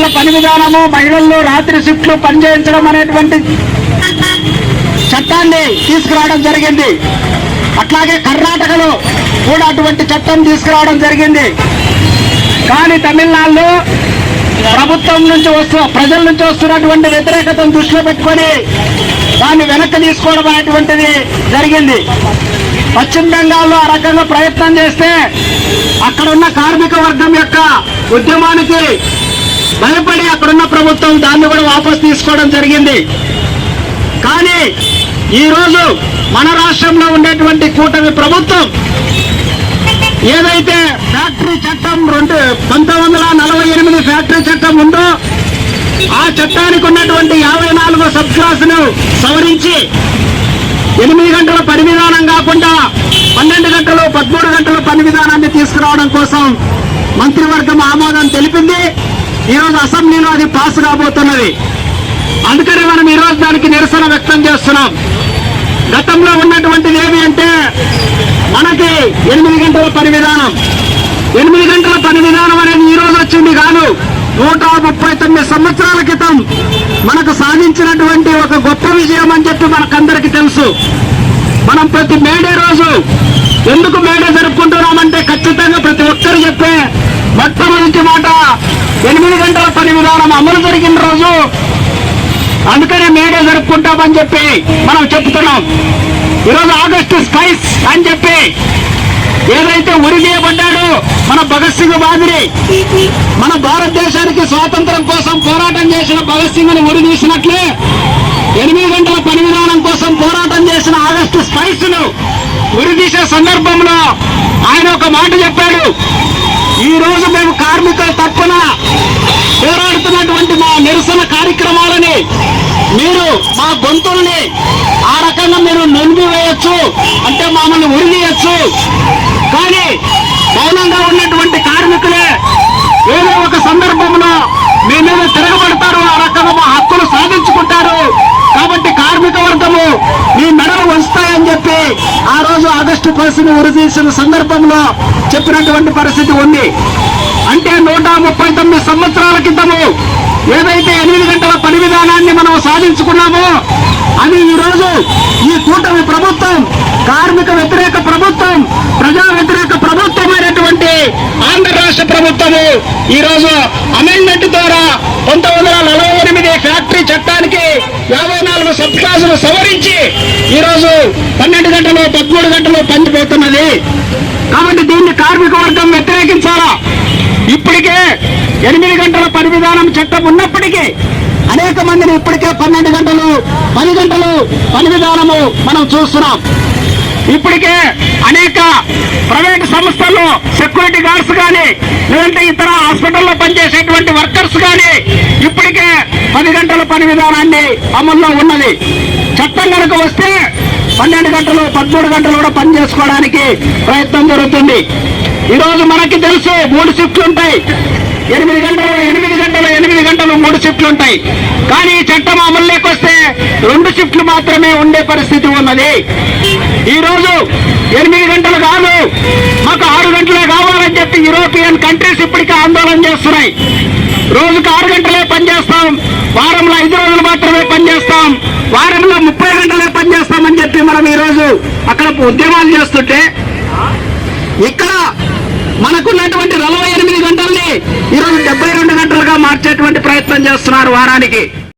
గంటల పని విధానము, మహిళల్లో రాత్రి షిఫ్ట్లు పనిచేయించడం అనేటువంటి చట్టాన్ని తీసుకురావడం జరిగింది. అట్లాగే కర్ణాటకలో కూడా అటువంటి చట్టం తీసుకురావడం జరిగింది. కానీ తమిళనాడులో ప్రభుత్వం నుంచి ప్రజల నుంచి వస్తున్నటువంటి వ్యతిరేకతను దృష్టిలో పెట్టుకొని దాన్ని వెనక్కి తీసుకోవడం అనేటువంటిది జరిగింది. పశ్చిమ బెంగాల్లో ఆ రకంగా ప్రయత్నం చేస్తే అక్కడున్న కార్మిక వర్గం యొక్క ఉద్యమానికి భయపడి అక్కడున్న ప్రభుత్వం దాన్ని కూడా వాపసు తీసుకోవడం జరిగింది. కానీ ఈరోజు మన రాష్ట్రంలో ఉండేటువంటి కూటమి ప్రభుత్వం ఏదైతే ఫ్యాక్టరీ చట్టం 1948 ఫ్యాక్టరీ చట్టం ఉందో ఆ చట్టానికి ఉన్నటువంటి 54 సబ్ క్లాసును సవరించి 8 గంటల పని విధానం కాకుండా 12 గంటలు 13 గంటల పని విధానాన్ని తీసుకురావడం కోసం మంత్రివర్గం ఆమోదం తెలిపింది. ఈరోజు అసెంబ్లీలో అది పాస్ కాబోతున్నది. అందుకని మనం ఈరోజు దానికి నిరసన వ్యక్తం చేస్తున్నాం. గతంలో ఉన్నటువంటిది ఏమి అంటే మనకి 8 గంటల పని విధానం. 8 గంటల పని విధానం అనేది ఈ రోజు వచ్చింది కాదు. 139 సంవత్సరాల క్రితం మనకు సాధించినటువంటి ఒక గొప్ప విజయం అని చెప్పి మనకందరికీ తెలుసు. మనం ప్రతి మేడే రోజు ఎందుకు మేడే జరుపుకుంటున్నామంటే ఖచ్చితంగా ప్రతి ఒక్కరు చెప్పే మొట్టమొదటి మాట 8 గంటల పని విధానం అమలు జరిగిన రోజు, అందుకనే మేడే జరుపుకుంటామని చెప్పి మనం చెప్తున్నాం. ఈరోజు ఆగస్టు స్పైస్ అని చెప్పి ఏదైతే ఉరిదీయబడ్డాడో మన భగత్ సింగ్ మాదిరి, మన భారతదేశానికి స్వాతంత్రం కోసం పోరాటం చేసిన భగత్ సింగ్ ని ఉరిదీసినట్లే 8 గంటల పని విధానం కోసం పోరాటం చేసిన ఆగస్టు స్పైస్ ను ఉరిదీసే సందర్భంలో ఆయన ఒక మాట చెప్పాడు. ఈ రోజు మేము కార్మికుల తరఫున పోరాడుతున్నటువంటి మా నిరసన కార్యక్రమాలని మీరు మా గొంతుల్ని ఆ రకంగా మీరు నిలిపివేయచ్చు, అంటే మమ్మల్ని ఉరిదీయచ్చు. కానీ మౌనంగా ఉన్నటువంటి కార్మికులే ఏదో ఒక సందర్భంలో మీ మీద తిరగబడతారు, ఆ రకంగా మా హక్కులు సాధించుకుంటారు. కాబట్టి కార్మిక వర్గము మీ మెడలు వస్తాయని చెప్పి ఆ రోజు ఆగస్టు 10ని ఉరిదీసిన సందర్భంలో చెప్పినటువంటి పరిస్థితి ఉంది. అంటే 139 సంవత్సరాల క్రితము ఏదైతే 8 గంటల పని విధానాన్ని మనం సాధించుకున్నామో అది ఈరోజు ఈ కూటమి ప్రభుత్వం, కార్మిక వ్యతిరేక ప్రభుత్వం, ప్రజా వ్యతిరేక ప్రభుత్వం అయినటువంటి ఆంధ్ర రాష్ట్ర ప్రభుత్వము ఈరోజు అమెండ్మెంట్ ద్వారా 1948 ఫ్యాక్టరీ చట్టానికి 54 సబ్ క్లాసులు సవరించి ఈరోజు 12 గంటలు 13 గంటలు పనిపోతున్నది. కాబట్టి దీన్ని కార్మిక వర్గం వ్యతిరేకించాలా. ఇప్పటికే 8 గంటల పని విధానం చట్టం ఉన్నప్పటికీ అనేక మందిని ఇప్పటికే 12 గంటలు 10 గంటలు పని విధానము మనం చూస్తున్నాం. ఇప్పటికే అనేక ప్రైవేట్ సంస్థల్లో సెక్యూరిటీ గార్డ్స్ కానీ లేదంటే ఇతర హాస్పిటల్లో పనిచేసేటువంటి వర్కర్స్ కానీ ఇప్పటికే 10 గంటల పని విధానాన్ని అమల్లో ఉన్నది. చట్టం కనుక వస్తే 12 గంటలు 13 గంటలు కూడా పని చేసుకోవడానికి ప్రయత్నం జరుగుతుంది. ఈరోజు మనకి తెలుసు 3 షిఫ్ట్లు ఉంటాయి. 8 గంటలు 3 షిఫ్ట్లు ఉంటాయి. కానీ ఈ చట్టం అమల్లోకి వస్తే 2 షిఫ్ట్లు మాత్రమే ఉండే పరిస్థితి ఉన్నది. ఈ రోజు 8 గంటలు కాదు, మాకు 6 గంటలే కావాలని చెప్పి యూరోపియన్ కంట్రీస్ ఇప్పటికే ఆందోళన చేస్తున్నాయి. రోజుకు 6 గంటలే పనిచేస్తాం, వారంలో 5 రోజులు మాత్రమే పనిచేస్తాం, వారంలో 30 గంటలే పనిచేస్తామని చెప్పి మనం ఈ రోజు అక్కడ ఉద్యమాలు చేస్తుంటే ఇక్కడ మనకున్నటువంటి 48 గంటల్ని ఈరోజు 72 గంటలుగా మార్చేటువంటి ప్రయత్నం చేస్తున్నారు వారానికి.